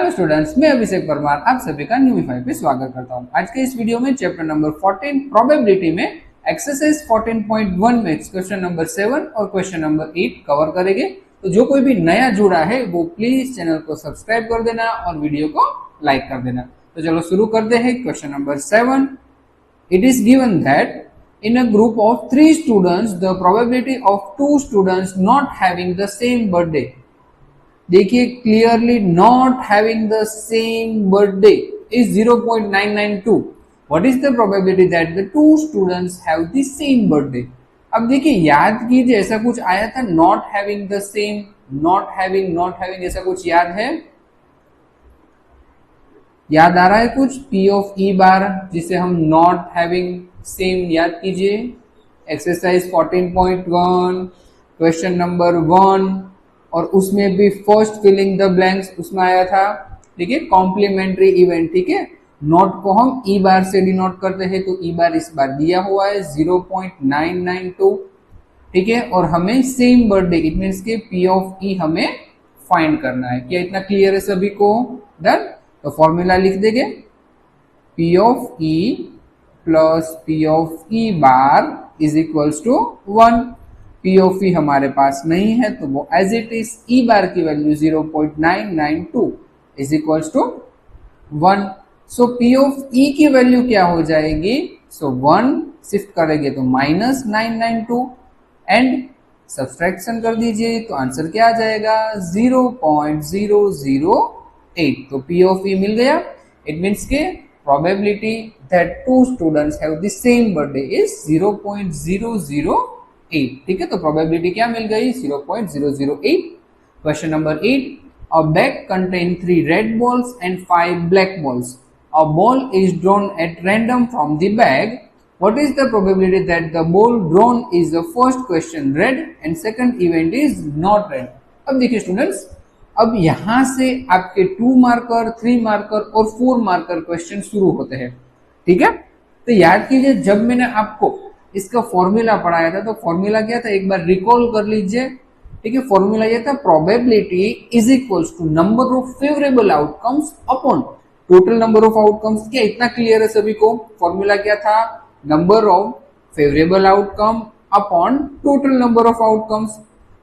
Hello students, मैं अभिषेक परमार आप सभी का न्यू वी5 पे स्वागत करता हूं। आज के इस वीडियो में चैप्टर नंबर 14 प्रोबेबिलिटी में एक्सरसाइज 14.1 में क्वेश्चन नंबर 7 और क्वेश्चन नंबर 8 कवर करेंगे। तो जो कोई भी नया जुड़ा है वो प्लीज चैनल को सब्सक्राइब कर देना और वीडियो को लाइक कर देना। तो चलो शुरू करते हैं। Question number 7, it is given that in a group of 3 students the probability of 2 students not having the same birthday, देखिए clearly, not having the same birthday is 0.992। What is the probability that the two students have the same birthday. अब देखिए, याद कीजिए, ऐसा कुछ आया था, not having the same, not having ऐसा कुछ याद है? याद आ रहा है कुछ? P ऑफ E बार, जिसे हम नॉट हैविंग सेम याद कीजिए। एक्सरसाइज 14.1 क्वेश्चन नंबर 1, और उसमें भी फर्स्ट फिलिंग द ब्लैंक्स उसमें आया था। ठीक है, कॉम्प्लीमेंट्री इवेंट। ठीक है, नॉट को हम ई बार से डिनोट करते हैं, तो ई बार इस बार दिया हुआ है 0.992। ठीक है, और हमें सेम बर्थडे, इट मीन्स के P ऑफ E हमें फाइंड करना है। क्या इतना क्लियर है सभी को? डन। तो फॉर्मूला लिख देंगे, P of E plus P of E bar is equals to 1। P of E हमारे पास नहीं है तो वो as it is, E bar की value 0.992 is equals to 1। So P of E की वैल्यू क्या हो जाएगी? सो 1 शिफ्ट करेंगे तो -992 एंड सब्सट्रैक्शन कर दीजिए तो आंसर क्या आ जाएगा? 0.008। तो P ऑफ E मिल गया। इट मीन्स के probability that two students have the same birthday is 0.008। ठीक है, तो प्रोबेबिलिटी क्या मिल गई? 0.008। Question number 8, a bag contain 3 red balls and 5 black balls. A ball is drawn at random from the bag. What is the probability that the ball drawn is the first question red and second event is not red. अब देखिए students, अब यहां से आपके 2 marker, 3 marker और 4 marker question शुरू होते हैं। ठीक है, तो याद कीजिए, जब मैंने आपको इसका फॉर्मूला पढ़ाया था तो फॉर्मूला क्या था, एक बार रिकॉल कर लीजिए। ठीक है, फॉर्मूला ये था, probability is equals to number of favourable outcomes upon total number of outcomes. क्या इतना क्लियर है सभी को? फॉर्मूला क्या था? Number of favourable outcome upon total number of outcomes.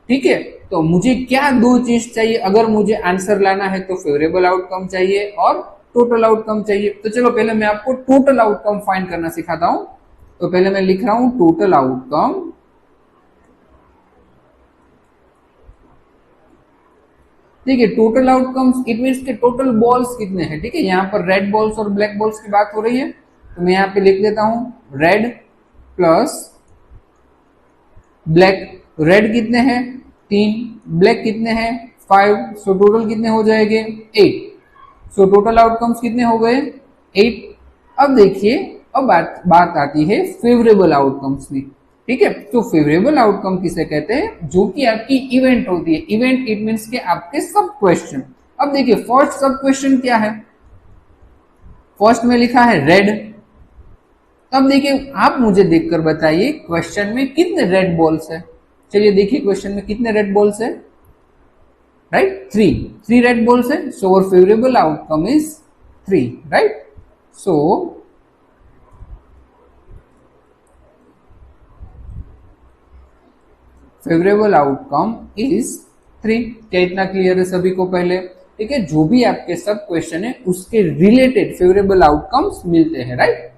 ठीक है, तो मुझे क्या दो चीज चाहिए? अगर मुझे आंसर लाना है तो फेवरेबल आउटकम चाहिए और टोटल आउटकम चाहिए। तो चलो पहले मैं आपको टोटल आउटकम फाइंड करना सिखाता हूं। तो पहले मैं लिख रहा हूं टोटल आउटकम। ठीक है, टोटल आउटकम्स इट मींस के टोटल बॉल्स कितने हैं। ठीक है, यहां पर रेड बॉल्स और ब्लैक बॉल्स की बात हो रही है, तो मैं यहां पे लिख देता हूं रेड प्लस ब्लैक। रेड कितने हैं? 3। ब्लैक कितने हैं? 5। सो टोटल कितने हो जाएंगे? 8। सो टोटल आउटकम्स कितने हो गए? 8। अब देखिए, अब बात आती है फेवरेबल आउटकम्स में। ठीक है, तो फेवरेबल आउटकम किसे कहते हैं? जो कि आपकी इवेंट होती है। इवेंट इट मींस के आपके सब क्वेश्चन। अब देखिए, फर्स्ट सब क्वेश्चन क्या है? फर्स्ट में लिखा है रेड। अब देखिए, आप मुझे देखकर बताइए क्वेश्चन में कितने रेड बॉल्स है। चलिए देखिए, क्वेश्चन में कितने रेड बॉल्स है? राइट, 3 रेड बॉल्स है। सो और favourable outcome is 3। Right, so favourable outcome is 3। क्या इतना क्लियर है सभी को? पहले ठीक है, जो भी आपके सब क्वेश्चन है उसके रिलेटेड फेवरेबल आउटकम्स मिलते हैं। राइट,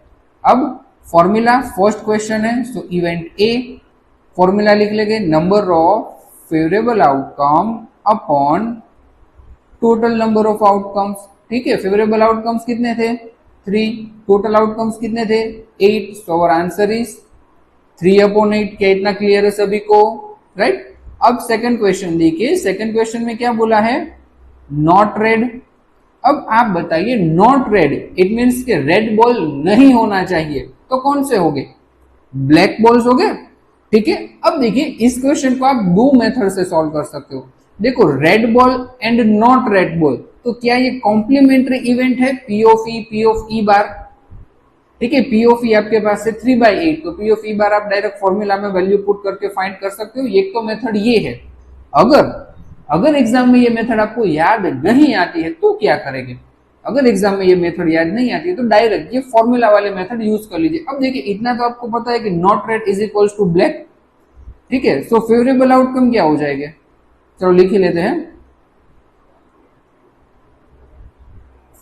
अब फॉर्मूला फर्स्ट क्वेश्चन है, सो इवेंट ए। फॉर्मूला लिख लेंगे, number of favourable outcome upon total number of outcomes. ठीक है, फेवरेबल आउटकम्स कितने थे? 3। टोटल आउटकम्स कितने थे? 8। So our answer is 3/8। क्या इतना क्लियर है सभी को? राइट, अब सेकंड क्वेश्चन देखिए। सेकंड क्वेश्चन में क्या बोला है? Not red. अब आप बताइए, नॉट रेड इट मींस के रेड बॉल नहीं होना चाहिए, तो कौन से हो गए? ब्लैक बॉल्स हो गए। ठीक है, अब देखिए, इस क्वेश्चन को आप 2 मेथड से सॉल्व कर सकते हो। देखो, red ball and not red ball, तो क्या ये कॉम्प्लीमेंट्री इवेंट है? P ऑफ E बार। ठीक है, P ऑफ E आपके पास है 3/8, तो P ऑफ E बार आप डायरेक्ट फॉर्मूला में वैल्यू पुट करके फाइंड कर सकते हो। एक तो मेथड ये है। अगर एग्जाम में ये मेथड आपको याद नहीं आती है तो क्या करेंगे? अगर एग्जाम में ये मेथड याद नहीं आती है तो डायरेक्ट ये फॉर्मूला वाले मेथड यूज कर लीजिए। अब देखिए इतना तो आपको पता है कि not red is equals to black, ठीक है। सो फेवरेबल आउटकम क्या हो जाएगा? चलो लिख ही लेते हैं।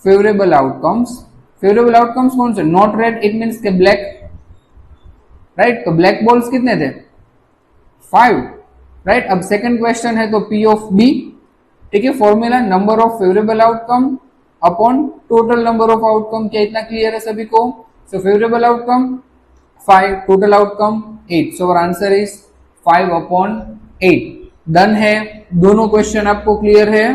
फेवरेबल आउटकम्स कौन से? नॉट रेड इट मीन्स के ब्लैक, राइट। तो ब्लैक बॉल्स कितने थे? 5, राइट। अब सेकंड क्वेश्चन है तो P ऑफ B, ठीक है। Formula number of favourable outcome upon total number of outcome. क्या इतना क्लियर है सभी को? So favourable outcome 5, total outcome 8, so our answer is 5 upon 8। Done है, दोनों क्वेश्चन आपको क्लियर है?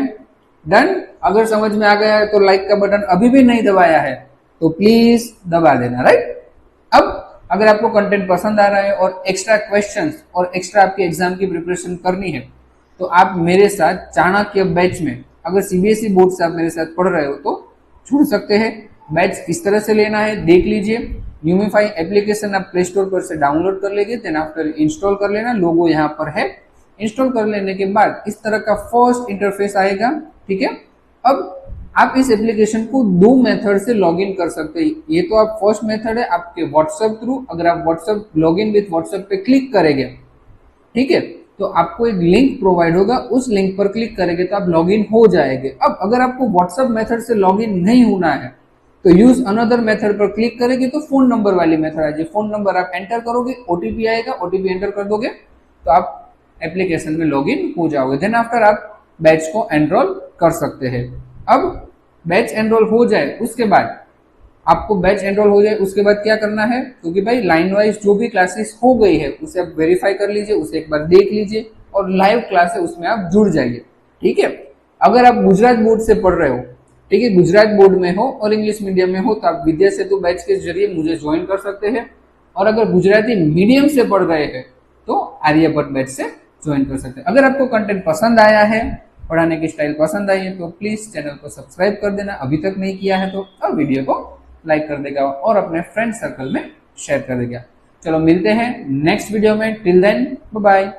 डन। अगर समझ में आ गया है तो लाइक का बटन अभी भी नहीं दबाया है तो प्लीज दबा देना, राइट। अब अगर आपको कंटेंट पसंद आ रहा है और एक्स्ट्रा क्वेश्चंस और एक्स्ट्रा आपकी एग्जाम की प्रिपरेशन करनी है तो आप मेरे साथ चाणक्य बैच में, अगर सीबीएसई बोर्ड से आप मेरे साथ पढ़ रहे हो तो जुड़ सकते हैं। बैच किस तरह से लेना है देख लीजिए। यूमिफाई एप्लीकेशन आप प्ले स्टोर पर से डाउनलोड कर लीजिए, देन आफ्टर इंस्टॉल कर लेना। लोगो यहाँ पर है। इंस्टॉल कर लेने के बाद इस तरह का फर्स्ट इंटरफेस आएगा, ठीक है। अब आप इस एप्लीकेशन को 2 मेथड से लॉगिन कर सकते हैं। ये तो आप फर्स्ट मेथड है आपके व्हाट्सएप थ्रू। अगर आप व्हाट्सएप लॉगिन विथ व्हाट्सएप पे क्लिक करेंगे, ठीक है, तो आपको एक लिंक प्रोवाइड होगा, उस लिंक पर क्लिक करेंगे तो आप लॉगिन हो जाएंगे। अब अगर आपको व्हाट्सएप मेथड से लॉगिन नहीं होना है तो यूज अनदर मेथड पर क्लिक करेंगे तो फोन नंबर वाली मेथड है। जो फोन नंबर आप एंटर करोगे ओटीपी आएगा, ओटीपी एंटर कर दोगे तो आप एप्लीकेशन में लॉगिन हो जाओगे। देन आफ्टर आप बैच को एनरोल कर सकते हैं। अब बैच एनरोल हो जाए उसके बाद उसके बाद क्या करना है, क्योंकि भाई लाइन वाइज जो भी क्लासेस हो गई है उसे आप वेरीफाई कर लीजिए, उसे एक बार देख लीजिए और लाइव क्लास है उसमें आप जुड़ जाइए, ठीक है। अगर आप गुजरात बोर्ड से पढ़ रहे हो, ठीक है, गुजरात बोर्ड में हो और इंग्लिश मीडियम में हो तो आप विद्या सेतु बैच के जरिए मुझे ज्वाइन कर सकते हैं। और अगर गुजराती मीडियम से पढ़ रहे हैं तो आर्यभट्ट बैच से ज्वाइन कर सकते हैं। अगर आपको कंटेंट पसंद आया है, पढ़ाने की स्टाइल पसंद आई है तो प्लीज चैनल को सब्सक्राइब कर देना अभी तक नहीं किया है तो, और वीडियो को लाइक कर देगा और अपने फ्रेंड सर्कल में शेयर कर देगा। चलो मिलते हैं नेक्स्ट वीडियो में। Till then bye bye.